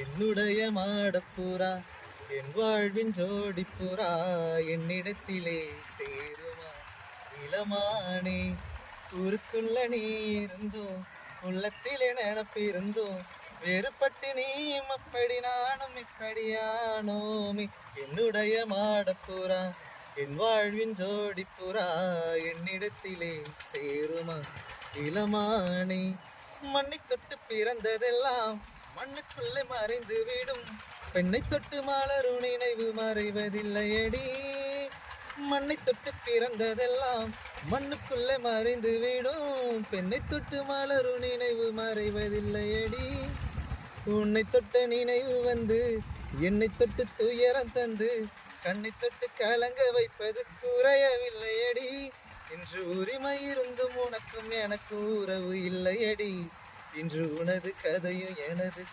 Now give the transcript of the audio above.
என்னுடைய மாடப்புறா என் வாழ்வின் ஜோடிப்புறா என்னிடத்திலே சேருமா இளமானே. ஊருக்குள்ள நீ இருந்தோம், உள்ளத்திலே நினப்பிருந்தோம், வேறுபட்டு நீயும் அப்படி நானும் இப்படியானோமே. என்னுடைய மாடப்புறா என் வாழ்வின் ஜோடிப்புறா என்னிடத்திலே சேருமா இளமானே. மண்ணை தொட்டு பிறந்ததெல்லாம் மண்ணுக்குள்ளே மறைந்து விடும், பெண்ணை தொட்டு மலரும் நினைவு மறைவதில்லையடி. மண்ணை தொட்டு பிறந்ததெல்லாம் மண்ணுக்குள்ளே மறைந்து விடும், பெண்ணை தொட்டு மலரும் நினைவு மறைவதில்லையடி. உன்னை தொட்ட நினைவு வந்து என்னை தொட்டு துயரம் தந்து, கண்ணை தொட்டு கலங்க வைப்பது குறையவில்லையடி. இன்று உரிமை இருந்தும் உனக்கும் எனக்கு உறவு இல்லையடி. இன்று உனது கதையும் எனது